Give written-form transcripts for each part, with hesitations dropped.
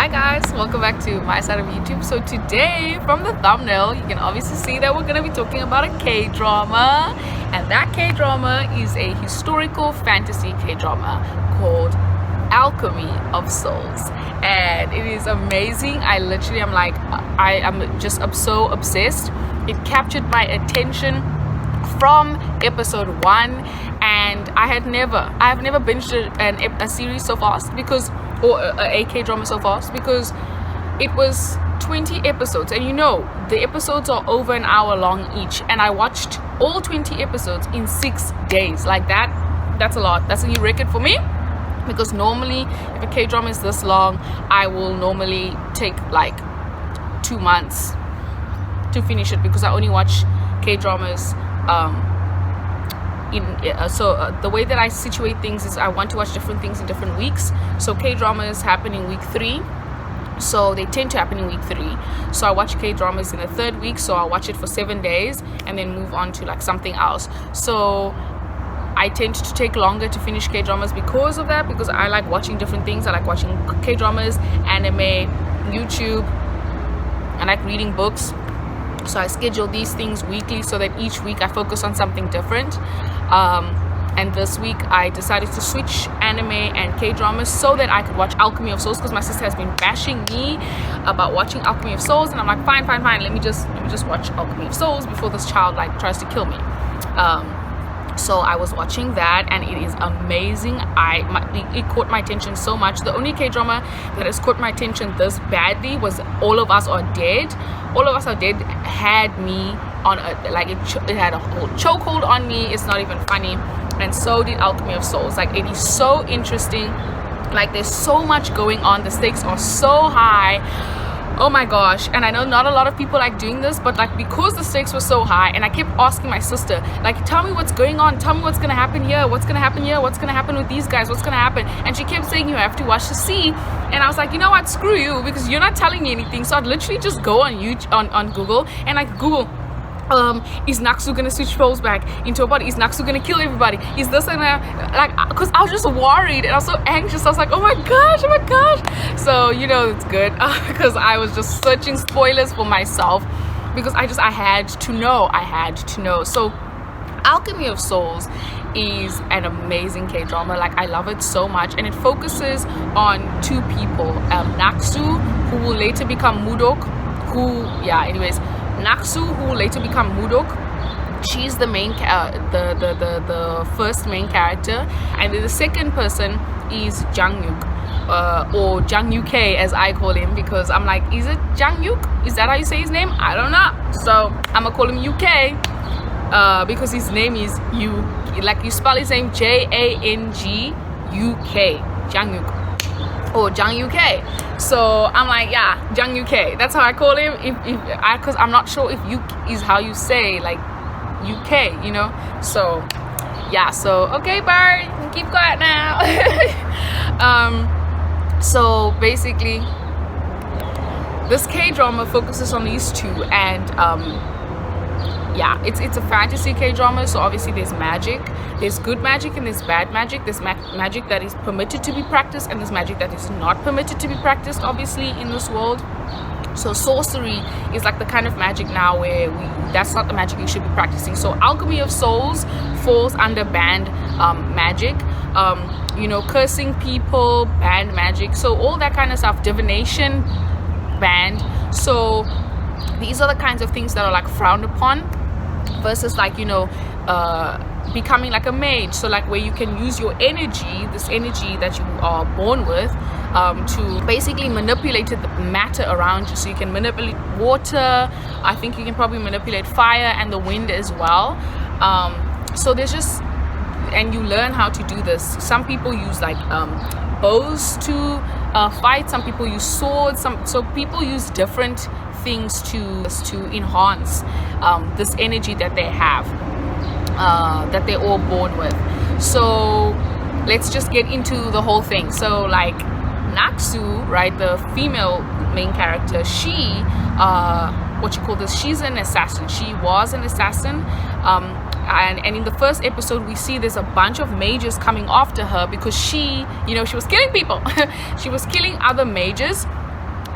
Hi guys, welcome back to my side of YouTube. So today, from the thumbnail, you can obviously see that we're going to be talking about a K-drama, and that K-drama is a historical fantasy K-drama called Alchemy of Souls, and it is amazing. I'm so obsessed. It captured my attention from episode 1, and I have never binged a series so fast or a K-drama so fast, because it was 20 episodes, and the episodes are over an hour long each, and I watched all 20 episodes in 6 days. Like that's a lot. That's a new record for me, because normally if a K-drama is this long, I will normally take like 2 months to finish it, because I only watch K-dramas the way that I situate things is I want to watch different things in different weeks. So K-dramas happen in week 3, so they tend to happen in week 3. So I watch K-dramas in the 3rd week, so I'll watch it for 7 days and then move on to like something else. So I tend to take longer to finish K-dramas because of that, because I like watching different things. I like watching K-dramas, anime, YouTube. I like reading books. So I schedule these things weekly so that each week I focus on something different. And this week I decided to switch anime and K-dramas so that I could watch Alchemy of Souls, because my sister has been bashing me about watching Alchemy of Souls, and I'm like, fine, let me just watch Alchemy of Souls before this child like tries to kill me. So I was watching that, and it is amazing. It caught my attention so much. The only K-drama that has caught my attention this badly was All of Us Are Dead. All of Us Are Dead had me on it had a whole chokehold on me. It's not even funny. And so did Alchemy of Souls. Like, it is so interesting. Like, there's so much going on. The stakes are so high. Oh my gosh. And I know not a lot of people like doing this, but like, because the stakes were so high, and I kept asking my sister, like, tell me what's going on, tell me what's gonna happen here, what's gonna happen here, what's gonna happen with these guys, what's gonna happen. And she kept saying, you have to watch to see. And I was like, you know what, screw you, because you're not telling me anything. So I'd literally just go on YouTube, on Google, and like Google, is Naksu gonna switch roles back into a body? Is Naksu gonna kill everybody? Is this gonna, because I was just worried and I was so anxious. I was like, oh my gosh. So it's good, because I was just searching spoilers for myself, because I had to know. So Alchemy of Souls is an amazing K-drama. Like, I love it so much, and it focuses on 2 people, Naksu, who will later become Mudok, Naksu, who will later become Mudok. She's the main the first main character, and then the second person is Jangyuk, or Jangyuk as I call him, because I'm like, is it Jangyuk? Is that how you say his name? I don't know. So I'm gonna call him UK, because his name is you spell his name Jangyuk, Jangyuk, or Jangyuk. So I'm like, yeah, Jangyuk. That's how I call him. Because I'm not sure if Yuk is how you say like UK, So yeah. So okay, bird, keep quiet now. So basically, this K-drama focuses on these 2, and it's a fantasy K-drama, so obviously there's magic. There's good magic and there's bad magic. There's magic that is permitted to be practiced, and there's magic that is not permitted to be practiced, obviously, in this world. So sorcery is like the kind of magic now where that's not the magic you should be practicing. So Alchemy of Souls falls under banned magic, cursing people, banned magic, so all that kind of stuff, divination, banned. So these are the kinds of things that are like frowned upon, versus like becoming like a mage, so like where you can use your energy, this energy that you are born with, to basically manipulate the matter around you. So you can manipulate water, I think you can probably manipulate fire and the wind as well. So there's just, and you learn how to do this. Some people use like bows to fight, some people use swords, so people use different things to enhance this energy that they have, that they're all born with. So let's just get into the whole thing. So like Naksu, right, the female main character, she she's an assassin. She was an assassin, and in the first episode we see there's a bunch of mages coming after her, because she was killing people. She was killing other mages,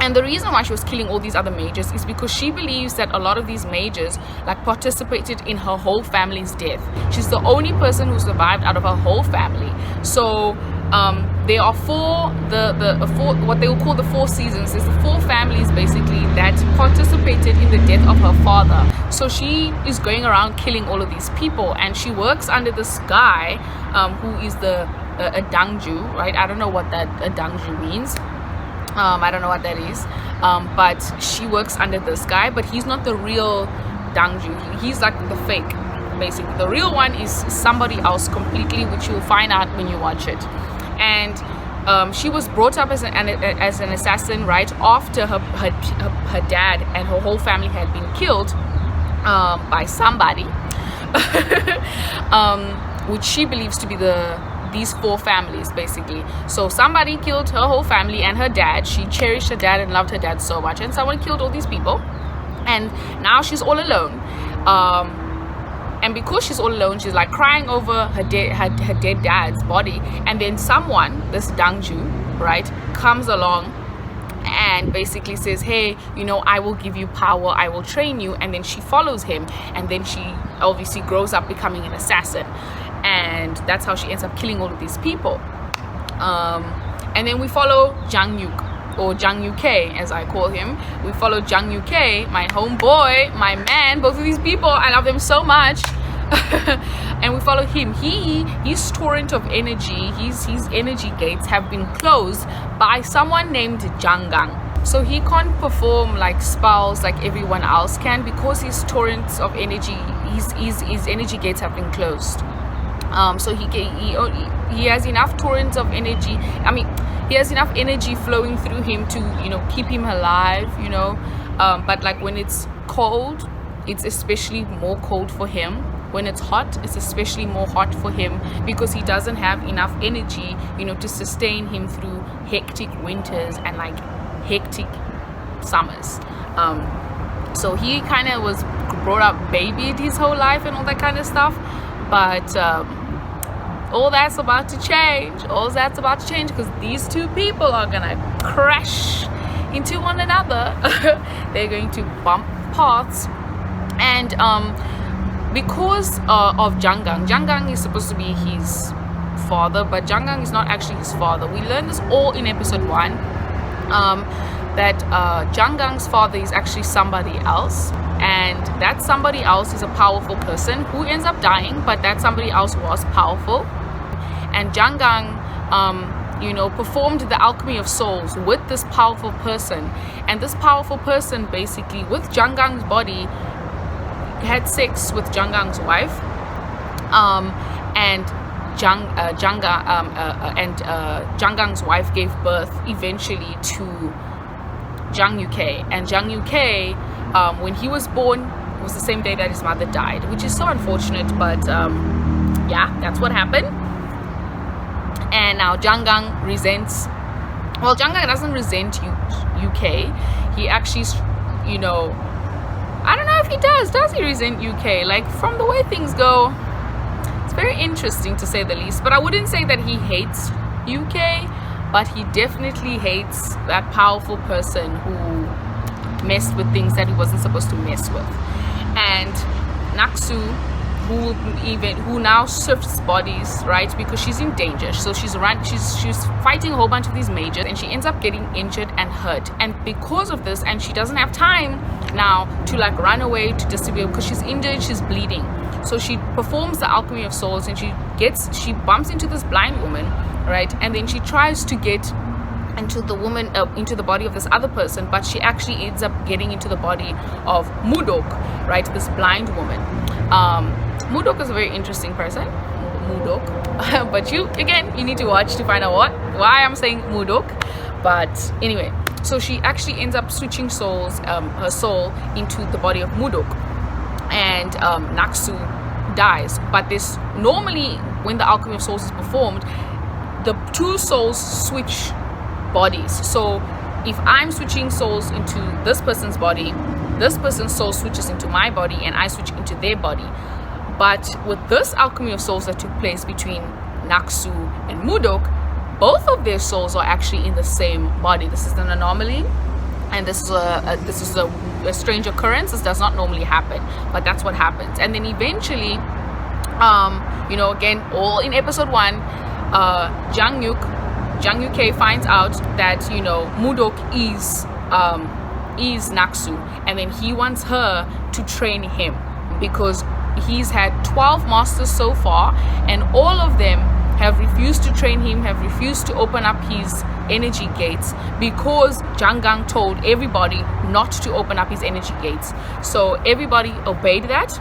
And the reason why she was killing all these other mages is because she believes that a lot of these mages like participated in her whole family's death. She's the only person who survived out of her whole family. So there are four what they will call the 4 seasons. There's the 4 families basically that participated in the death of her father. So she is going around killing all of these people, and she works under this guy who is a Dangju, right? I don't know what that a Dangju means. I don't know what that is, but she works under this guy, but he's not the real Dangju. He's like the fake, basically. The real one is somebody else completely, which you'll find out when you watch it. And she was brought up as an assassin right after her dad and her whole family had been killed by somebody, which she believes to be these 4 families basically. So somebody killed her whole family and her dad. She cherished her dad and loved her dad so much, and someone killed all these people, and now she's all alone. And because she's all alone, she's like crying over her dead dad's body, and then someone, this Dangju, right, comes along and basically says, hey, you know, I will give you power, I will train you. And then she follows him, and then she obviously grows up becoming an assassin, and that's how she ends up killing all of these people. And then we follow Jang Yuk, or Jang Yuk, as I call him. We follow Jang Yuk, my homeboy, my man. Both of these people, I love them so much. And we follow him. His torrent of energy, his energy gates have been closed by someone named Jangang. So he can't perform like spells like everyone else can, because his torrents of energy, his energy gates have been closed. So he has enough torrents of energy. I mean, he has enough energy flowing through him to, you know, keep him alive, you know. But like when it's cold, it's especially more cold for him. When it's hot, it's especially more hot for him, because he doesn't have enough energy, you know, to sustain him through hectic winters and like hectic summers. So he kind of was brought up babied his whole life and all that kind of stuff. But all that's about to change. All that's about to change, because these 2 people are gonna crash into one another. They're going to bump paths. And because of Jangang is supposed to be his father, but Jangang is not actually his father. We learned this all in episode 1, that Jangang's father is actually somebody else, and that somebody else is a powerful person who ends up dying, but that somebody else was powerful. And Jangang you know, performed the Alchemy of Souls with this powerful person, and this powerful person basically with Jangang's body had sex with Jangang's wife, and Jangang's wife gave birth eventually to Jang Yuk. And Jang Yuk, when he was born, was the same day that his mother died, which is so unfortunate, but yeah, that's what happened. And now Jangang resents, well, Jangang doesn't resent UK. He actually, you know, I don't know if he does he resent UK? Like, from the way things go, it's very interesting to say the least. But I wouldn't say that he hates UK, but he definitely hates that powerful person who messed with things that he wasn't supposed to mess with. And Naksu, who now shifts bodies, right, because she's in danger. So she's fighting a whole bunch of these mages, and she ends up getting injured and hurt. And because of this, and she doesn't have time now to like run away to disappear, because she's injured, she's bleeding. So she performs the Alchemy of Souls, and she bumps into this blind woman, right, and then she tries to get into the body of this other person, but she actually ends up getting into the body of Mudok, right, this blind woman. Mudok is a very interesting person, Mudok, but you need to watch to find out why I'm saying Mudok. But anyway, so she actually ends up switching souls, her soul into the body of Mudok, and Naksu dies. But this, normally when the Alchemy of Souls is performed, the 2 souls switch bodies. So if I'm switching souls into this person's body, this person's soul switches into my body, and I switch into their body. But with this Alchemy of Souls that took place between Naksu and Mudok, both of their souls are actually in the same body. This is an anomaly. and this is a strange occurrence. This does not normally happen, but that's what happens. And then eventually, again, all in episode 1, Jang Yuk finds out that Mudok is Naksu, and then he wants her to train him because he's had 12 masters so far, and all of them have refused to train him, have refused to open up his energy gates because Jangang told everybody not to open up his energy gates. So everybody obeyed that.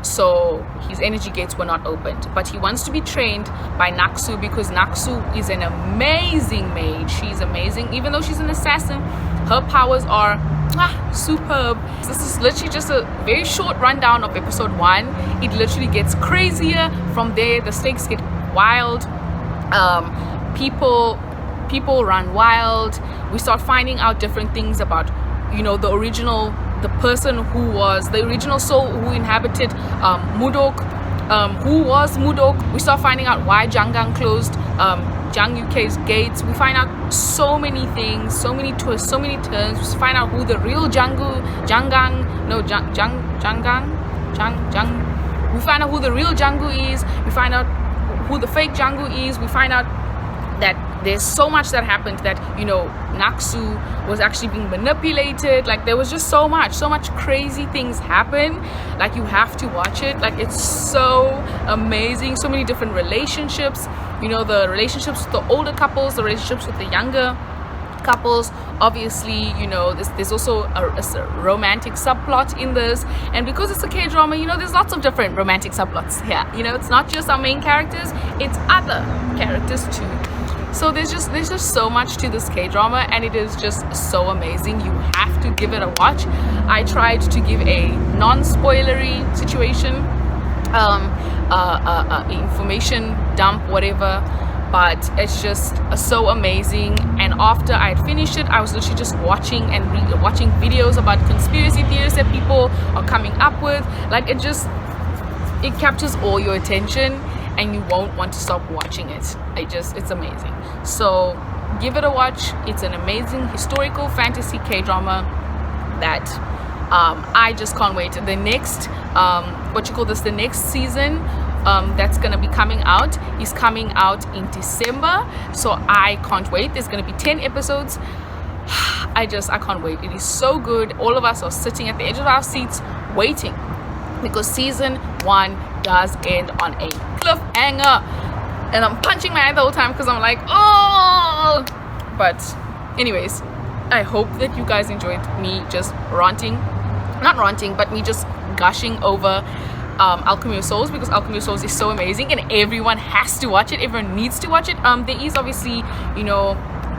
So his energy gates were not opened, but he wants to be trained by Naksu because Naksu is an amazing mage. She's amazing. Even though she's an assassin, her powers are superb. This is literally just a very short rundown of episode 1. It literally gets crazier from there. The stakes get wild. People run wild. We start finding out different things about the person who was the original soul who inhabited Mudok, who was Mudok. We start finding out why Jangang closed Jang Yuk's gates. We find out so many things, so many twists, so many turns. We find out who the real Jangang. We find out who the real Jangu is. We find out who the fake Jangu is. We find out that there's so much that happened, that Naksu was actually being manipulated. Like, there was just so much crazy things happen. Like, you have to watch it. Like, it's so amazing. So many different relationships, the relationships with the older couples, the relationships with the younger couples. Obviously, there's also a romantic subplot in this, and because it's a K-drama, there's lots of different romantic subplots here. It's not just our main characters, it's other characters too. So there's just so much to this K-drama, and it is just so amazing. You have to give it a watch. I tried to give a non-spoilery situation, information dump, whatever, but it's just so amazing. And after I had finished it, I was literally just watching and watching videos about conspiracy theories that people are coming up with. Like, it captures all your attention, and you won't want to stop watching it. It's amazing. So give it a watch. It's an amazing historical fantasy K-drama that I just can't wait. The next the next season that's gonna be coming out is coming out in December, so I can't wait. There's gonna be 10 episodes. I can't wait. It is so good. All of us are sitting at the edge of our seats waiting, because season 1 does end on a cliffhanger, and I'm punching my eye the whole time because I'm like, oh. But anyways, I hope that you guys enjoyed me just me just gushing over Alchemy of Souls, because Alchemy of Souls is so amazing and everyone has to watch it. Everyone needs to watch it. There is obviously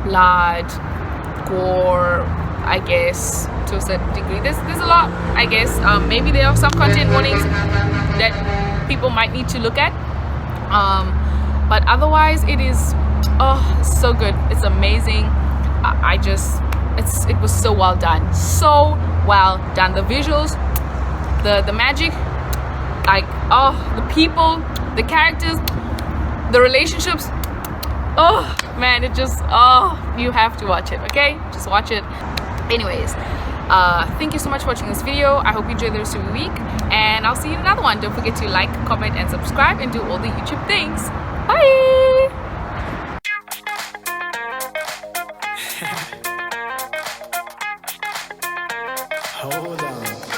blood, gore, I guess, to a certain degree. There's a lot, I guess. Maybe there are some content warnings that people might need to look at, but otherwise it is so good. It's amazing. It was so well done, the visuals, the magic, like, the people, the characters, the relationships. Oh man, it just, you have to watch it. Okay, just watch it. Anyways, thank you so much for watching this video. I hope you enjoyed the rest of your week, and I'll see you in another one. Don't forget to like, comment, and subscribe, and do all the YouTube things. Bye. Hold on.